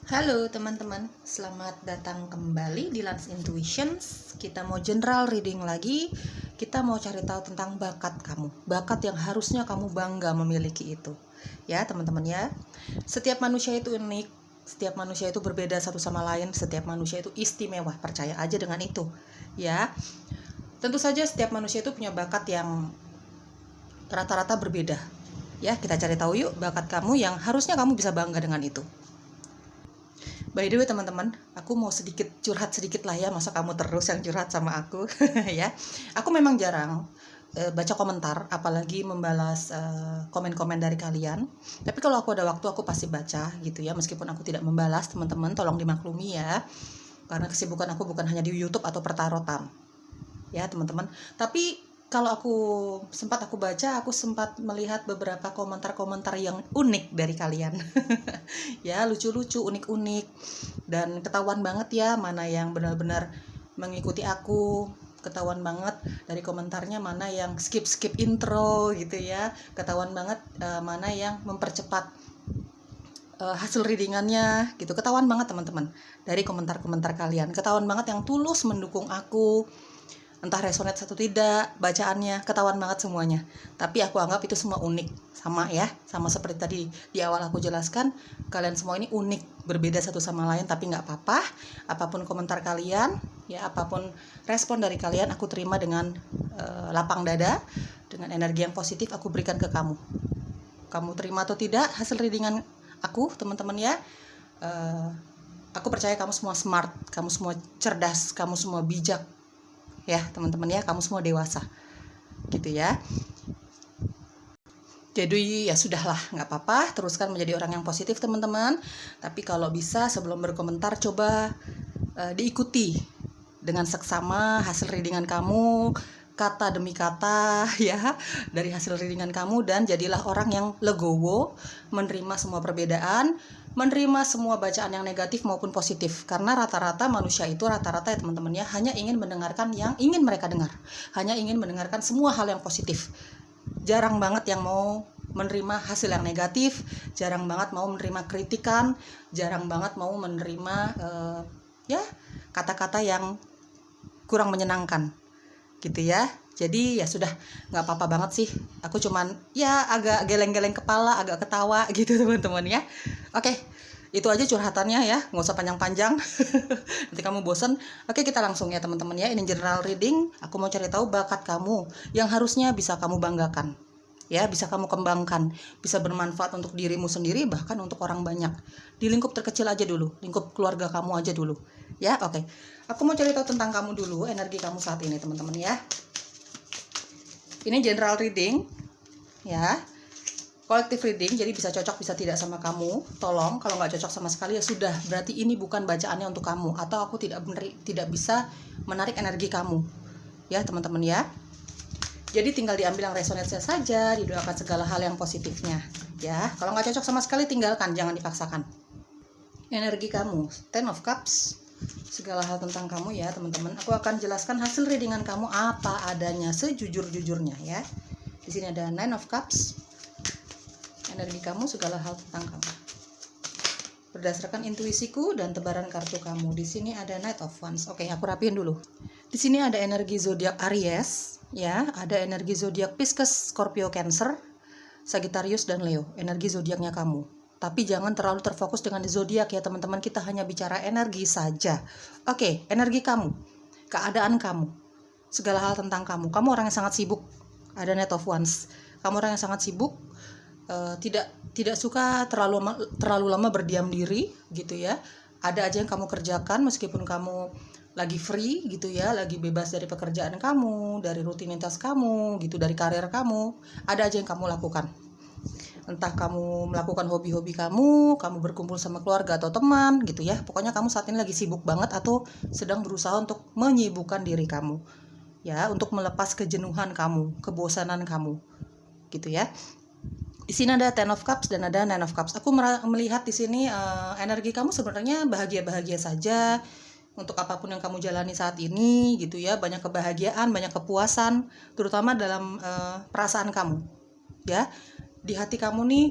Halo teman-teman, selamat datang kembali di Lance Intuitions. Kita mau general reading lagi. Kita mau cari tahu tentang bakat kamu, bakat yang harusnya kamu bangga memiliki itu. Ya teman-teman ya, setiap manusia itu unik, setiap manusia itu berbeda satu sama lain, setiap manusia itu istimewa, percaya aja dengan itu. Ya, tentu saja setiap manusia itu punya bakat yang rata-rata berbeda. Ya, kita cari tahu yuk bakat kamu yang harusnya kamu bisa bangga dengan itu. By the way teman-teman, aku mau sedikit curhat sedikit lah ya, masa kamu terus yang curhat sama aku ya. Aku memang jarang baca komentar, apalagi membalas komen-komen dari kalian. Tapi kalau aku ada waktu aku pasti baca gitu ya, meskipun aku tidak membalas teman-teman, tolong dimaklumi ya. Karena kesibukan aku bukan hanya di YouTube atau pertarotan. Ya teman-teman, tapi kalau aku baca, aku sempat melihat beberapa komentar-komentar yang unik dari kalian. Ya, lucu-lucu, unik-unik. Dan ketahuan banget ya mana yang benar-benar mengikuti aku. Ketahuan banget dari komentarnya mana yang skip intro gitu ya. Ketahuan banget mana yang mempercepat hasil readingannya gitu. Ketahuan banget teman-teman dari komentar-komentar kalian. Ketahuan banget yang tulus mendukung aku. Entah resonate atau tidak bacaannya, ketahuan banget semuanya. Tapi aku anggap itu semua unik, sama ya, sama seperti tadi di awal aku jelaskan, kalian semua ini unik, berbeda satu sama lain. Tapi nggak apa-apa, apapun komentar kalian ya, apapun respon dari kalian, aku terima dengan lapang dada, dengan energi yang positif aku berikan ke kamu. Kamu terima atau tidak hasil readingan aku teman-teman ya, aku percaya kamu semua smart, kamu semua cerdas, kamu semua bijak ya teman-teman ya, kamu semua dewasa gitu ya. Jadi ya sudahlah, nggak apa-apa, teruskan menjadi orang yang positif teman-teman. Tapi kalau bisa sebelum berkomentar coba diikuti dengan seksama hasil readingan kamu, kata demi kata ya, dari hasil readingan kamu. Dan jadilah orang yang legowo, menerima semua perbedaan, menerima semua bacaan yang negatif maupun positif. Karena rata-rata manusia itu ya teman-teman ya, hanya ingin mendengarkan yang ingin mereka dengar, hanya ingin mendengarkan semua hal yang positif. Jarang banget yang mau menerima hasil yang negatif, jarang banget mau menerima kritikan, jarang banget mau menerima ya kata-kata yang kurang menyenangkan gitu ya. Jadi ya sudah, nggak apa-apa banget sih, aku cuman ya agak geleng-geleng kepala, agak ketawa gitu teman-teman ya. Oke, itu aja curhatannya ya, nggak usah panjang-panjang. Nanti kamu bosen. Oke, kita langsung ya teman-teman ya, ini general reading. Aku mau cari tahu bakat kamu yang harusnya bisa kamu banggakan ya, bisa kamu kembangkan, bisa bermanfaat untuk dirimu sendiri, bahkan untuk orang banyak. Di lingkup terkecil aja dulu, lingkup keluarga kamu aja dulu ya. Oke, aku mau cari tahu tentang kamu dulu, energi kamu saat ini teman-teman ya. Ini general reading ya, collective reading, jadi bisa cocok bisa tidak sama kamu. Tolong kalau nggak cocok sama sekali ya sudah, berarti ini bukan bacaannya untuk kamu, atau aku tidak bisa menarik energi kamu ya teman-teman ya. Jadi tinggal diambil yang resonate saja, didoakan segala hal yang positifnya ya. Kalau nggak cocok sama sekali tinggalkan, jangan dipaksakan. Energi kamu, Ten of Cups, segala hal tentang kamu ya teman-teman. Aku akan jelaskan hasil readingan kamu apa adanya, sejujur-jujurnya ya. Di sini ada Nine of Cups, energi kamu, segala hal tentang kamu berdasarkan intuisiku dan tebaran kartu kamu. Di sini ada Knight of Wands. Oke, aku rapiin dulu. Di sini ada energi zodiak Aries ya, ada energi zodiak Pisces, Scorpio, Cancer, Sagittarius dan Leo. Energi zodiaknya kamu. Tapi jangan terlalu terfokus dengan zodiak ya teman-teman, kita hanya bicara energi saja. Oke, energi kamu, keadaan kamu, segala hal tentang kamu. Kamu orang yang sangat sibuk. Ada Knight of Wands. Kamu orang yang sangat sibuk, tidak suka terlalu lama berdiam diri gitu ya. Ada aja yang kamu kerjakan meskipun kamu lagi free gitu ya, lagi bebas dari pekerjaan kamu, dari rutinitas kamu gitu, dari karir kamu. Ada aja yang kamu lakukan. Entah kamu melakukan hobi-hobi kamu berkumpul sama keluarga atau teman gitu ya. Pokoknya kamu saat ini lagi sibuk banget atau sedang berusaha untuk menyibukkan diri kamu ya, untuk melepas kejenuhan kamu, kebosanan kamu gitu ya. Di sini ada Ten of Cups dan ada Nine of Cups. Aku melihat di sini energi kamu sebenarnya bahagia-bahagia saja untuk apapun yang kamu jalani saat ini gitu ya. Banyak kebahagiaan, banyak kepuasan, terutama dalam perasaan kamu ya. Di hati kamu nih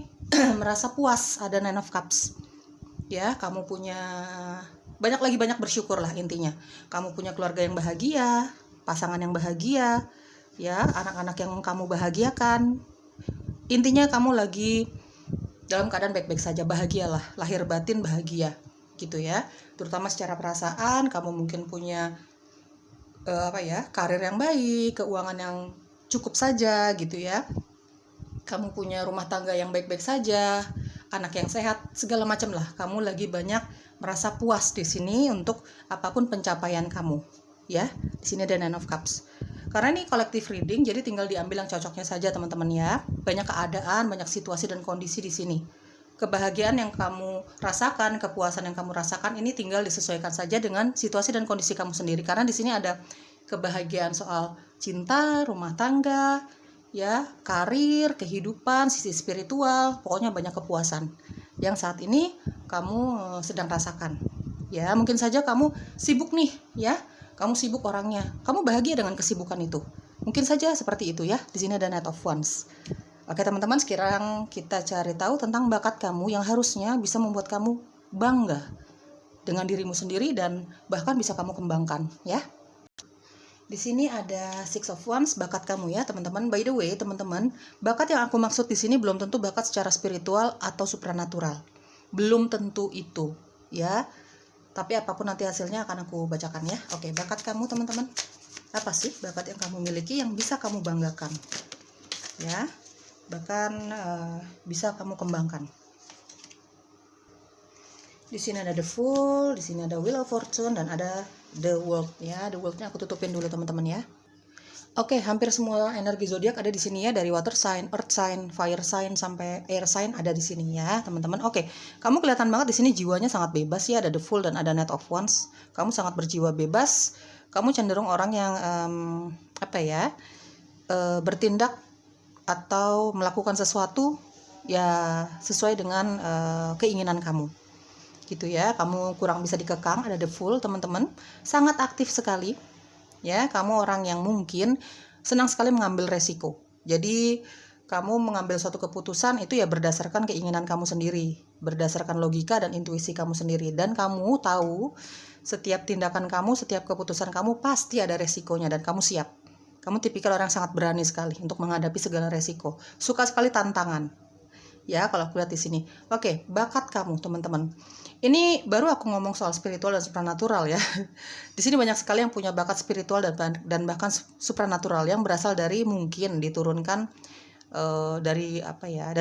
merasa puas, ada Nine of Cups ya, kamu punya banyak bersyukur lah intinya. Kamu punya keluarga yang bahagia, pasangan yang bahagia, ya, anak-anak yang kamu bahagiakan. Intinya kamu lagi dalam keadaan baik-baik saja, bahagialah, lahir batin bahagia gitu ya. Terutama secara perasaan, kamu mungkin punya karir yang baik, keuangan yang cukup saja gitu ya. Kamu punya rumah tangga yang baik-baik saja, anak yang sehat, segala macam lah. Kamu lagi banyak merasa puas di sini untuk apapun pencapaian kamu, ya. Di sini ada Nine of Cups. Karena ini collective reading, jadi tinggal diambil yang cocoknya saja teman-teman ya. Banyak keadaan, banyak situasi dan kondisi di sini. Kebahagiaan yang kamu rasakan, kepuasan yang kamu rasakan ini tinggal disesuaikan saja dengan situasi dan kondisi kamu sendiri. Karena di sini ada kebahagiaan soal cinta, rumah tangga, ya, karir, kehidupan, sisi spiritual, pokoknya banyak kepuasan yang saat ini kamu sedang rasakan. Ya, mungkin saja kamu sibuk nih, ya. Kamu sibuk orangnya. Kamu bahagia dengan kesibukan itu. Mungkin saja seperti itu ya. Di sini ada Knight of Wands. Oke, teman-teman, sekarang kita cari tahu tentang bakat kamu yang harusnya bisa membuat kamu bangga dengan dirimu sendiri dan bahkan bisa kamu kembangkan, ya. Di sini ada Six of Wands, bakat kamu ya, teman-teman. By the way, teman-teman, bakat yang aku maksud di sini belum tentu bakat secara spiritual atau supranatural. Belum tentu itu, ya. Tapi apapun nanti hasilnya akan aku bacakan ya. Oke, bakat kamu teman-teman. Apa sih bakat yang kamu miliki yang bisa kamu banggakan? Ya, bahkan bisa kamu kembangkan. Di sini ada The Fool, di sini ada Wheel of Fortune, dan ada The World ya. The World-nya aku tutupin dulu teman-teman ya. Oke, hampir semua energi zodiak ada di sini ya, dari water sign, earth sign, fire sign sampai air sign ada di sini ya, teman-teman. Oke, kamu kelihatan banget di sini jiwanya sangat bebas ya, ada the Fool dan ada Knight of Wands. Kamu sangat berjiwa bebas. Kamu cenderung orang yang bertindak atau melakukan sesuatu ya sesuai dengan keinginan kamu. Gitu ya. Kamu kurang bisa dikekang, ada the Fool, teman-teman. Sangat aktif sekali. Ya, kamu orang yang mungkin senang sekali mengambil resiko. Jadi kamu mengambil suatu keputusan itu ya berdasarkan keinginan kamu sendiri, berdasarkan logika dan intuisi kamu sendiri, dan kamu tahu setiap tindakan kamu, setiap keputusan kamu pasti ada resikonya dan kamu siap. Kamu tipikal orang yang sangat berani sekali untuk menghadapi segala resiko. Suka sekali tantangan. Ya, kalau aku lihat di sini. Oke, bakat kamu, teman-teman. Ini baru aku ngomong soal spiritual dan supranatural ya. Di sini banyak sekali yang punya bakat spiritual dan bahkan supranatural yang berasal dari mungkin diturunkan dari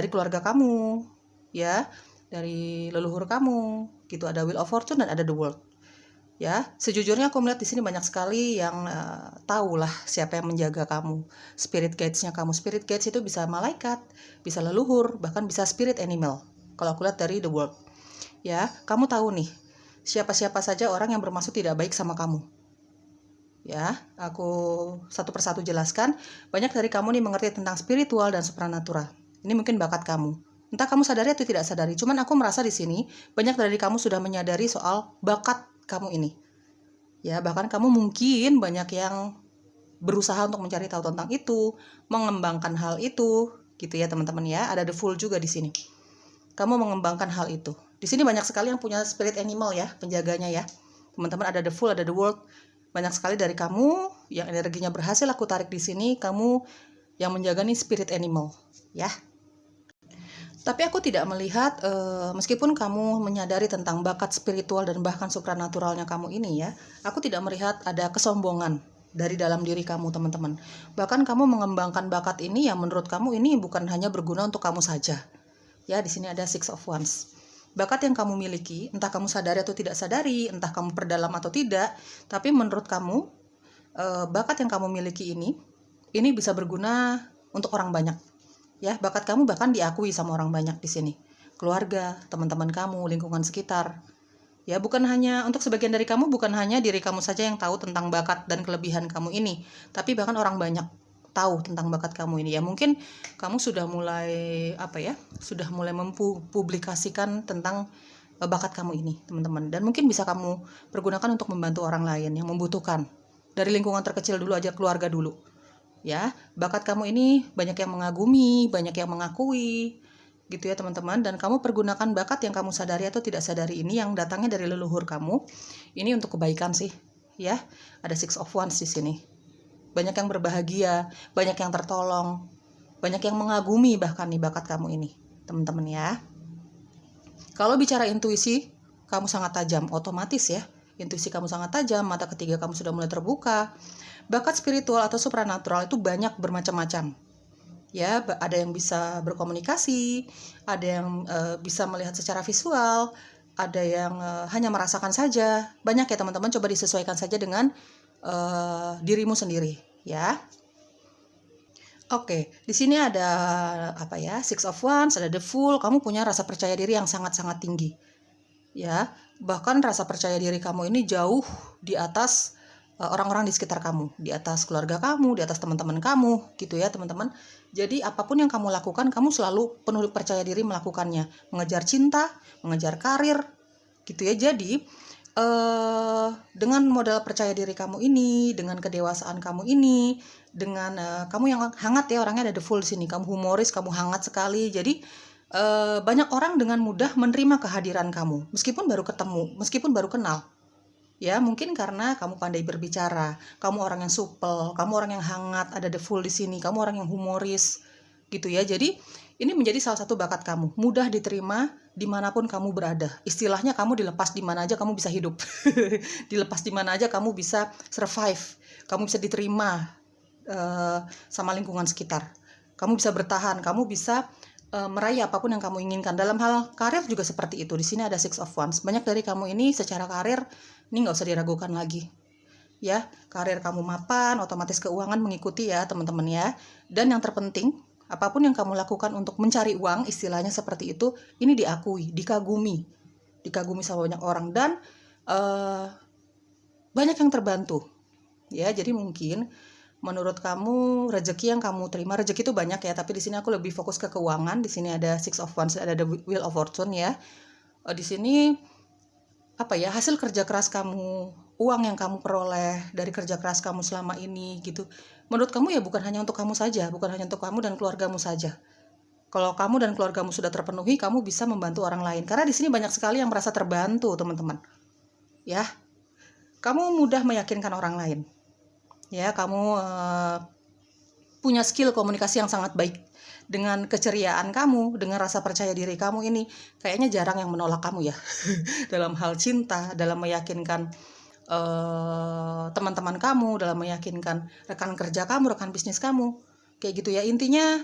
keluarga kamu, ya, dari leluhur kamu. Gitu, ada Wheel of Fortune dan ada The World. Ya, sejujurnya aku melihat di sini banyak sekali yang tahulah siapa yang menjaga kamu. Spirit guides-nya kamu. Spirit guides itu bisa malaikat, bisa leluhur, bahkan bisa spirit animal. Kalau aku lihat dari The World. Ya, kamu tahu nih, siapa-siapa saja orang yang bermaksud tidak baik sama kamu. Ya, aku satu persatu jelaskan. Banyak dari kamu nih mengerti tentang spiritual dan supranatural. Ini mungkin bakat kamu. Entah kamu sadari atau tidak sadari. Cuman aku merasa di sini banyak dari kamu sudah menyadari soal bakat kamu ini. Ya, bahkan kamu mungkin banyak yang berusaha untuk mencari tahu tentang itu, mengembangkan hal itu, gitu ya teman-teman ya. Ada the Fool juga di sini. Kamu mengembangkan hal itu. Di sini banyak sekali yang punya spirit animal ya, penjaganya ya. Teman-teman, ada the Fool, ada the World. Banyak sekali dari kamu yang energinya berhasil aku tarik di sini, kamu yang menjaga nih spirit animal, ya. Tapi aku tidak melihat, meskipun kamu menyadari tentang bakat spiritual dan bahkan supranaturalnya kamu ini ya, aku tidak melihat ada kesombongan dari dalam diri kamu, teman-teman. Bahkan kamu mengembangkan bakat ini yang menurut kamu ini bukan hanya berguna untuk kamu saja. Ya, di sini ada Six of Wands. Bakat yang kamu miliki, entah kamu sadari atau tidak sadari, entah kamu perdalam atau tidak, tapi menurut kamu, bakat yang kamu miliki ini bisa berguna untuk orang banyak. Ya, bakat kamu bahkan diakui sama orang banyak di sini. Keluarga, teman-teman kamu, lingkungan sekitar. Ya, bukan hanya untuk sebagian dari kamu, bukan hanya diri kamu saja yang tahu tentang bakat dan kelebihan kamu ini, tapi bahkan orang banyak tahu tentang bakat kamu ini. Ya, mungkin kamu sudah mulai sudah mulai mempublikasikan tentang bakat kamu ini, teman-teman. Dan mungkin bisa kamu pergunakan untuk membantu orang lain yang membutuhkan. Dari lingkungan terkecil dulu aja, keluarga dulu. Ya, bakat kamu ini banyak yang mengagumi, banyak yang mengakui. gitu ya teman-teman. Dan kamu pergunakan bakat yang kamu sadari atau tidak sadari ini yang datangnya dari leluhur kamu. Ini untuk kebaikan sih, ya. Ada Six of Wands di sini. Banyak yang berbahagia, banyak yang tertolong, banyak yang mengagumi bahkan nih bakat kamu ini, teman-teman ya. Kalau bicara intuisi, kamu sangat tajam, otomatis ya. Intuisi kamu sangat tajam, mata ketiga kamu sudah mulai terbuka. Bakat spiritual atau supranatural itu banyak bermacam-macam. Ya, ada yang bisa berkomunikasi, ada yang bisa melihat secara visual, ada yang hanya merasakan saja. Banyak ya teman-teman, coba disesuaikan saja dengan dirimu sendiri, ya. Oke, di sini ada apa ya? Six of Wands, ada The Fool. Kamu punya rasa percaya diri yang sangat-sangat tinggi. Ya, bahkan rasa percaya diri kamu ini jauh di atas orang-orang di sekitar kamu, di atas keluarga kamu, di atas teman-teman kamu, gitu ya, teman-teman. Jadi apapun yang kamu lakukan, kamu selalu penuh percaya diri melakukannya. Mengejar cinta, mengejar karir, gitu ya. Jadi dengan modal percaya diri kamu ini, dengan kedewasaan kamu ini, dengan kamu yang hangat ya, orangnya ada The Fool di sini. Kamu humoris, kamu hangat sekali. Jadi banyak orang dengan mudah menerima kehadiran kamu, meskipun baru ketemu, meskipun baru kenal. Ya, mungkin karena kamu pandai berbicara, kamu orang yang supel, kamu orang yang hangat, ada The Fool di sini, kamu orang yang humoris, gitu ya. Jadi ini menjadi salah satu bakat kamu, mudah diterima dimanapun kamu berada. Istilahnya kamu dilepas di mana aja kamu bisa hidup, dilepas di mana aja kamu bisa survive, kamu bisa diterima sama lingkungan sekitar, kamu bisa bertahan, kamu bisa meraih apapun yang kamu inginkan. Dalam hal karir juga seperti itu. Di sini ada Six of Wands. Banyak dari kamu ini secara karir ini nggak usah diragukan lagi. Ya, karir kamu mapan, otomatis keuangan mengikuti ya teman-teman ya. Dan yang terpenting, apapun yang kamu lakukan untuk mencari uang, istilahnya seperti itu, ini diakui, dikagumi sama banyak orang dan banyak yang terbantu. Ya, jadi mungkin menurut kamu rezeki yang kamu terima, rezeki itu banyak ya, tapi di sini aku lebih fokus ke keuangan. Di sini ada Six of Wands, ada the Wheel of Fortune ya. Di sini apa ya, hasil kerja keras kamu, uang yang kamu peroleh dari kerja keras kamu selama ini gitu. Menurut kamu ya bukan hanya untuk kamu saja, bukan hanya untuk kamu dan keluargamu saja. Kalau kamu dan keluargamu sudah terpenuhi, kamu bisa membantu orang lain. Karena di sini banyak sekali yang merasa terbantu, teman-teman. Ya, kamu mudah meyakinkan orang lain. Ya, kamu punya skill komunikasi yang sangat baik. Dengan keceriaan kamu, dengan rasa percaya diri kamu ini, kayaknya jarang yang menolak kamu ya. Dalam hal cinta, dalam meyakinkan teman-teman kamu, dalam meyakinkan rekan kerja kamu, rekan bisnis kamu. Kayak gitu ya. Intinya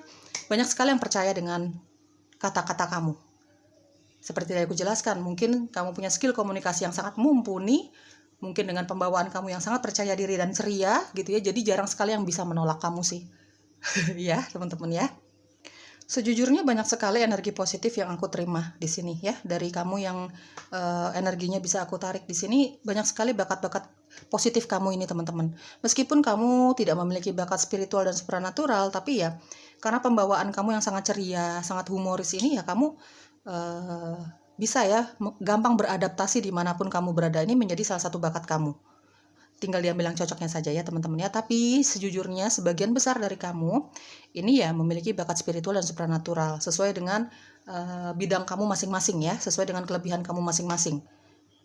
banyak sekali yang percaya dengan kata-kata kamu. Seperti yang aku jelaskan, mungkin kamu punya skill komunikasi yang sangat mumpuni, mungkin dengan pembawaan kamu yang sangat percaya diri dan ceria gitu ya. Jadi jarang sekali yang bisa menolak kamu sih. Ya, teman-teman ya. Sejujurnya banyak sekali energi positif yang aku terima di sini ya, dari kamu yang energinya bisa aku tarik di sini. Banyak sekali bakat-bakat positif kamu ini teman-teman. Meskipun kamu tidak memiliki bakat spiritual dan supranatural, tapi ya karena pembawaan kamu yang sangat ceria, sangat humoris ini ya, kamu bisa ya gampang beradaptasi dimanapun kamu berada. Ini menjadi salah satu bakat kamu. Tinggal diambil yang cocoknya saja ya teman-teman ya. Tapi sejujurnya sebagian besar dari kamu ini ya memiliki bakat spiritual dan supranatural sesuai dengan bidang kamu masing-masing ya, sesuai dengan kelebihan kamu masing-masing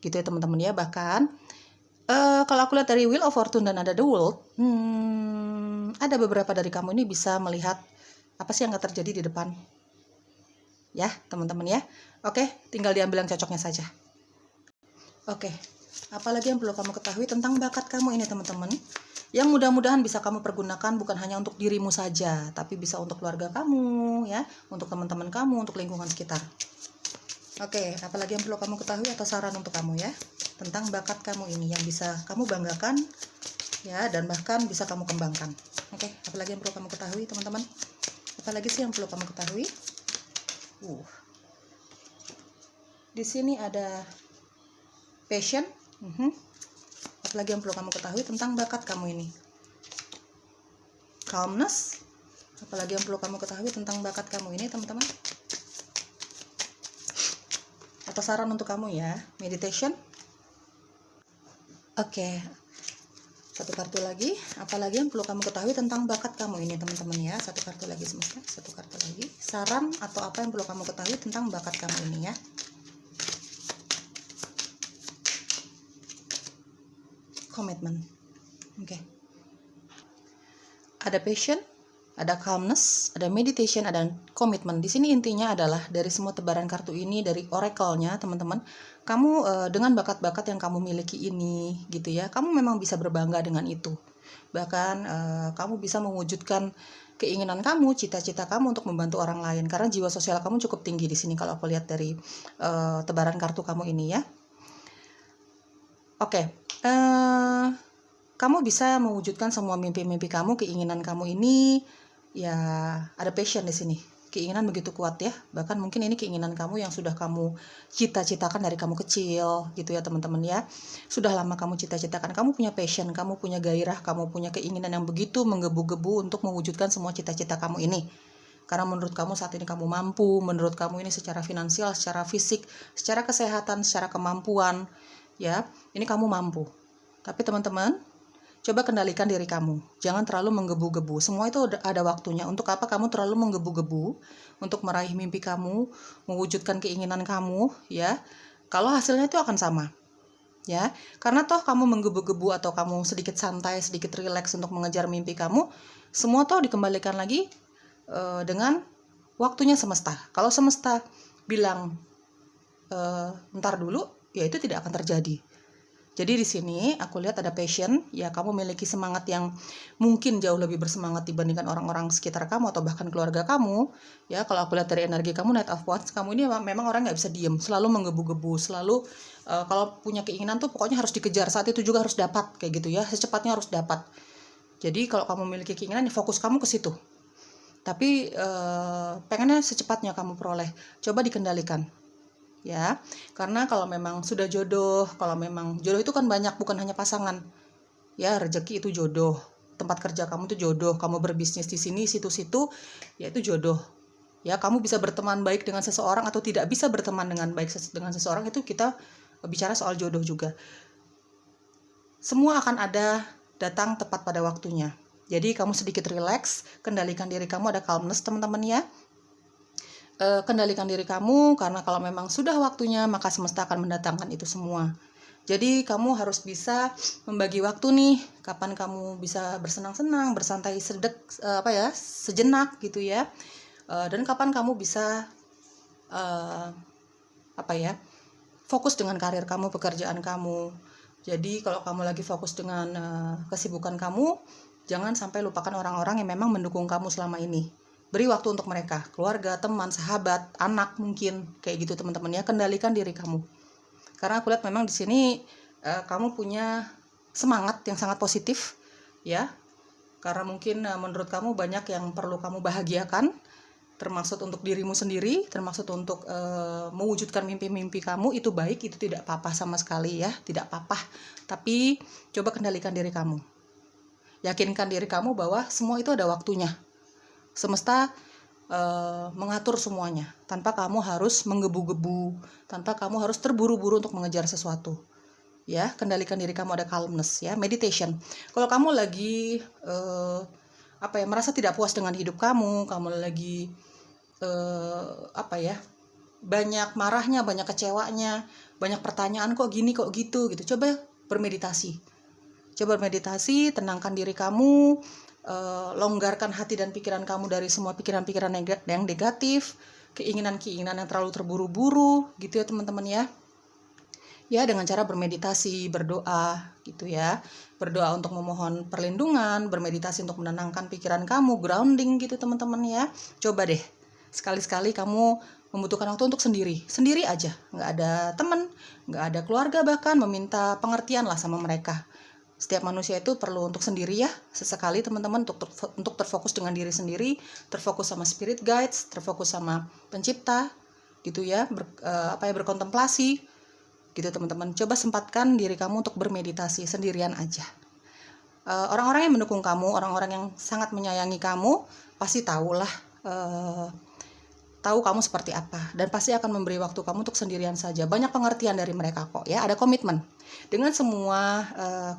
gitu ya teman-teman ya. Bahkan kalau aku lihat dari Wheel of Fortune dan ada The World, ada beberapa dari kamu ini bisa melihat apa sih yang akan terjadi di depan ya teman-teman ya. Oke, tinggal diambil yang cocoknya saja. Oke, apalagi yang perlu kamu ketahui tentang bakat kamu ini teman-teman, yang mudah-mudahan bisa kamu pergunakan bukan hanya untuk dirimu saja, tapi bisa untuk keluarga kamu ya, untuk teman-teman kamu, untuk lingkungan sekitar. Oke, apalagi yang perlu kamu ketahui atau saran untuk kamu ya, tentang bakat kamu ini yang bisa kamu banggakan ya, dan bahkan bisa kamu kembangkan. Oke, apalagi yang perlu kamu ketahui teman-teman? Apalagi sih yang perlu kamu ketahui? Di sini ada passion. Apalagi yang perlu kamu ketahui tentang bakat kamu ini? Calmness. Apalagi yang perlu kamu ketahui tentang bakat kamu ini teman-teman? Atau saran untuk kamu ya, meditation. Oke. Satu kartu lagi, apalagi yang perlu kamu ketahui tentang bakat kamu ini teman-teman ya. Satu kartu lagi semesta, satu kartu lagi. Saran atau apa yang perlu kamu ketahui tentang bakat kamu ini ya. Komitmen. Oke. Ada passion, ada calmness, ada meditation, ada komitmen. Di sini intinya adalah dari semua tebaran kartu ini, dari oracle-nya teman-teman, kamu dengan bakat-bakat yang kamu miliki ini gitu ya, kamu memang bisa berbangga dengan itu. Bahkan kamu bisa mewujudkan keinginan kamu, cita-cita kamu untuk membantu orang lain, karena jiwa sosial kamu cukup tinggi di sini kalau aku lihat dari tebaran kartu kamu ini ya. Oke. Kamu bisa mewujudkan semua mimpi-mimpi kamu, keinginan kamu ini, ya ada passion di sini. Keinginan begitu kuat ya. Bahkan mungkin ini keinginan kamu yang sudah kamu cita-citakan dari kamu kecil gitu ya teman-teman ya. Sudah lama kamu cita-citakan, kamu punya passion, kamu punya gairah, kamu punya keinginan yang begitu menggebu-gebu untuk mewujudkan semua cita-cita kamu ini. Karena menurut kamu saat ini kamu mampu, menurut kamu ini secara finansial, secara fisik, secara kesehatan, secara kemampuan, ya, ini kamu mampu. Tapi teman-teman, coba kendalikan diri kamu. Jangan terlalu menggebu-gebu. Semua itu ada waktunya. Untuk apa kamu terlalu menggebu-gebu? Untuk meraih mimpi kamu, mewujudkan keinginan kamu, ya. Kalau hasilnya itu akan sama. Ya, karena toh kamu menggebu-gebu atau kamu sedikit santai, sedikit rileks untuk mengejar mimpi kamu, semua toh dikembalikan lagi dengan waktunya semesta. Kalau semesta bilang ntar dulu, ya itu tidak akan terjadi. Jadi di sini aku lihat ada passion, ya kamu memiliki semangat yang mungkin jauh lebih bersemangat dibandingkan orang-orang sekitar kamu atau bahkan keluarga kamu. Ya kalau aku lihat dari energi kamu, Knight of Wands, kamu ini memang orang nggak bisa diem, selalu menggebu-gebu, selalu kalau punya keinginan tuh pokoknya harus dikejar, saat itu juga harus dapat kayak gitu ya, secepatnya harus dapat. Jadi kalau kamu memiliki keinginan, ya fokus kamu ke situ. Tapi pengennya secepatnya kamu peroleh, coba dikendalikan. Ya, karena kalau memang sudah jodoh, kalau memang jodoh itu kan banyak, bukan hanya pasangan. Ya, rezeki itu jodoh. Tempat kerja kamu itu jodoh, kamu berbisnis di sini, situ-situ, ya itu jodoh. Ya, kamu bisa berteman baik dengan seseorang atau tidak bisa berteman dengan baik dengan seseorang, itu kita bicara soal jodoh juga. Semua akan ada datang tepat pada waktunya. Jadi kamu sedikit relax, kendalikan diri kamu, ada calmness teman-teman ya. Kendalikan diri kamu, karena kalau memang sudah waktunya maka semesta akan mendatangkan itu semua. Jadi kamu harus bisa membagi waktu nih, kapan kamu bisa bersenang-senang, bersantai sejenak gitu ya, dan kapan kamu bisa fokus dengan karir kamu, pekerjaan kamu. Jadi kalau kamu lagi fokus dengan kesibukan kamu, jangan sampai lupakan orang-orang yang memang mendukung kamu selama ini. Beri waktu untuk mereka, keluarga, teman, sahabat, anak mungkin, kayak gitu teman-teman ya. Kendalikan diri kamu. Karena aku lihat memang di sini kamu punya semangat yang sangat positif, ya. Karena mungkin menurut kamu banyak yang perlu kamu bahagiakan, termasuk untuk dirimu sendiri, termasuk untuk mewujudkan mimpi-mimpi kamu. Itu baik, itu tidak apa-apa sama sekali ya, tidak apa-apa. Tapi coba kendalikan diri kamu. Yakinkan diri kamu bahwa semua itu ada waktunya. Semesta mengatur semuanya tanpa kamu harus menggebu-gebu, tanpa kamu harus terburu-buru untuk mengejar sesuatu. Ya, kendalikan diri kamu, ada calmness ya, meditation. Kalau kamu lagi merasa tidak puas dengan hidup kamu lagi banyak marahnya, banyak kecewanya, banyak pertanyaan kok gini kok gitu, coba bermeditasi. Tenangkan diri kamu, longgarkan hati dan pikiran kamu dari semua pikiran-pikiran yang negatif, keinginan-keinginan yang terlalu terburu-buru gitu ya teman-teman ya. Ya, dengan cara bermeditasi, berdoa gitu ya. Berdoa untuk memohon perlindungan, bermeditasi untuk menenangkan pikiran kamu, grounding gitu teman-teman ya. Coba deh, sekali-sekali kamu membutuhkan waktu untuk sendiri aja. Nggak ada teman, nggak ada keluarga, bahkan meminta pengertian lah sama mereka. Setiap manusia itu perlu untuk sendiri ya, sesekali teman-teman untuk terfokus dengan diri sendiri, terfokus sama spirit guides, terfokus sama pencipta gitu ya, berkontemplasi gitu teman-teman. Coba sempatkan diri kamu untuk bermeditasi sendirian aja. Orang-orang yang mendukung kamu, orang-orang yang sangat menyayangi kamu pasti tahulah tahu kamu seperti apa, dan pasti akan memberi waktu kamu untuk sendirian saja. Banyak pengertian dari mereka kok ya, ada komitmen dengan semua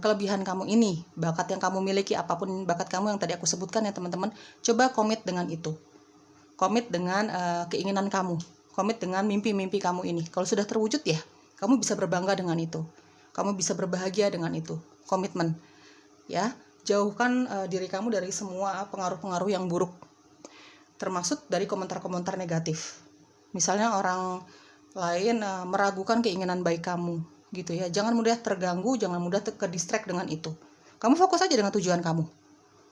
kelebihan kamu ini, bakat yang kamu miliki, apapun bakat kamu yang tadi aku sebutkan ya teman-teman. Coba komit dengan itu, komit dengan keinginan kamu, komit dengan mimpi-mimpi kamu ini. Kalau sudah terwujud ya, kamu bisa berbangga dengan itu, kamu bisa berbahagia dengan itu. Komitmen ya, jauhkan diri kamu dari semua pengaruh-pengaruh yang buruk, termasuk dari komentar-komentar negatif. Misalnya orang lain meragukan keinginan baik kamu gitu ya. Jangan mudah terganggu, jangan mudah ke-distract dengan itu. Kamu fokus aja dengan tujuan kamu.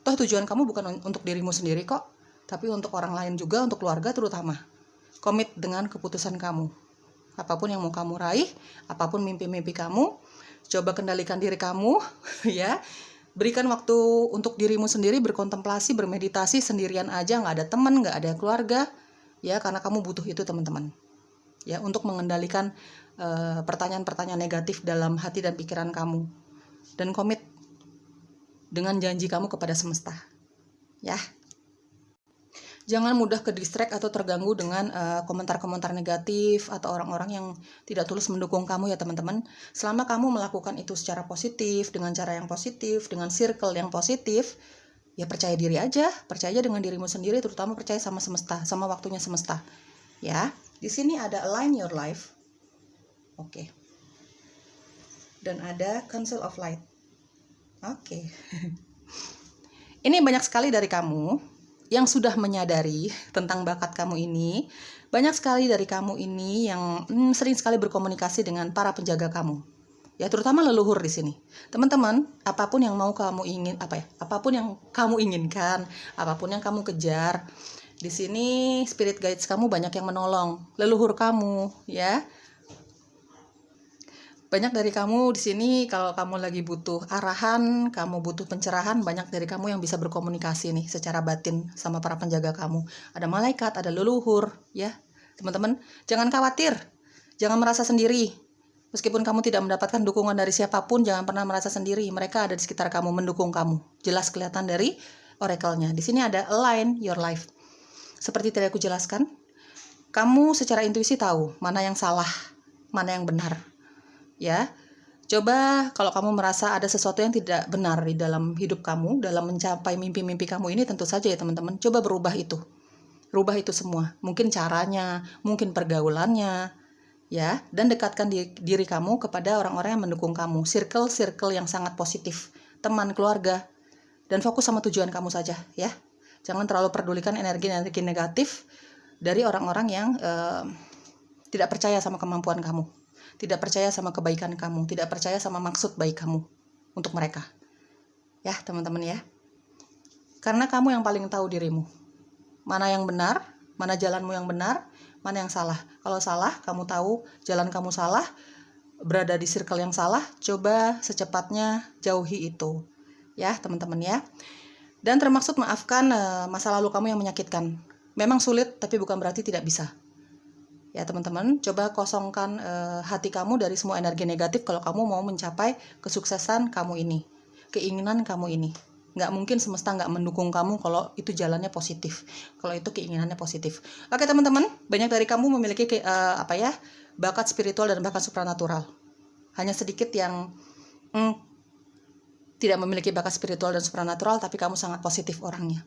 Toh tujuan kamu bukan untuk dirimu sendiri kok, tapi untuk orang lain juga, untuk keluarga terutama. Komit dengan keputusan kamu. Apapun yang mau kamu raih, apapun mimpi-mimpi kamu, coba kendalikan diri kamu ya. Berikan waktu untuk dirimu sendiri, berkontemplasi, bermeditasi sendirian aja, nggak ada teman, nggak ada keluarga, ya, karena kamu butuh itu teman-teman. Ya, untuk mengendalikan pertanyaan-pertanyaan negatif dalam hati dan pikiran kamu. Dan komit dengan janji kamu kepada semesta. Ya. Jangan mudah ke-distract atau terganggu dengan komentar-komentar negatif atau orang-orang yang tidak tulus mendukung kamu ya teman-teman. Selama kamu melakukan itu secara positif, dengan cara yang positif, dengan circle yang positif, ya percaya diri aja dengan dirimu sendiri, terutama percaya sama semesta, sama waktunya semesta. Ya, di sini ada align your life. Oke. Dan ada Council of Light. Oke. Ini banyak sekali dari kamu yang sudah menyadari tentang bakat kamu ini. Banyak sekali dari kamu ini yang sering sekali berkomunikasi dengan para penjaga kamu. Ya, terutama leluhur di sini. Teman-teman, apapun yang mau kamu apapun yang kamu inginkan, apapun yang kamu kejar, di sini spirit guides kamu banyak yang menolong. Leluhur kamu, ya. Banyak dari kamu di sini kalau kamu lagi butuh arahan, kamu butuh pencerahan, banyak dari kamu yang bisa berkomunikasi nih secara batin sama para penjaga kamu. Ada malaikat, ada leluhur, ya. Teman-teman, jangan khawatir. Jangan merasa sendiri. Meskipun kamu tidak mendapatkan dukungan dari siapapun, jangan pernah merasa sendiri. Mereka ada di sekitar kamu, mendukung kamu. Jelas kelihatan dari oracle-nya. Di sini ada align your life. Seperti tadi aku jelaskan, kamu secara intuisi tahu mana yang salah, mana yang benar. Ya, coba kalau kamu merasa ada sesuatu yang tidak benar di dalam hidup kamu, dalam mencapai mimpi-mimpi kamu ini, tentu saja ya teman-teman, coba berubah itu. Rubah itu semua. Mungkin caranya, mungkin pergaulannya, ya, dan dekatkan diri kamu kepada orang-orang yang mendukung kamu. Circle-circle yang sangat positif, teman, keluarga, dan fokus sama tujuan kamu saja, ya. Jangan terlalu pedulikan energi-energi negatif dari orang-orang yang tidak percaya sama kemampuan kamu. Tidak percaya sama kebaikan kamu, tidak percaya sama maksud baik kamu untuk mereka. Ya, teman-teman ya. Karena kamu yang paling tahu dirimu. Mana yang benar, mana jalanmu yang benar, mana yang salah. Kalau salah, kamu tahu jalan kamu salah, berada di circle yang salah, coba secepatnya jauhi itu. Ya, teman-teman ya. Dan termaksud maafkan masa lalu kamu yang menyakitkan. Memang sulit, tapi bukan berarti tidak bisa. Ya teman-teman, coba kosongkan hati kamu dari semua energi negatif kalau kamu mau mencapai kesuksesan kamu ini, keinginan kamu ini. Nggak mungkin semesta nggak mendukung kamu kalau itu jalannya positif, kalau itu keinginannya positif. Oke teman-teman, banyak dari kamu memiliki bakat spiritual dan bakat supranatural. Hanya sedikit yang tidak memiliki bakat spiritual dan supranatural, tapi kamu sangat positif orangnya.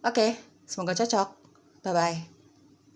Oke, semoga cocok. Bye-bye.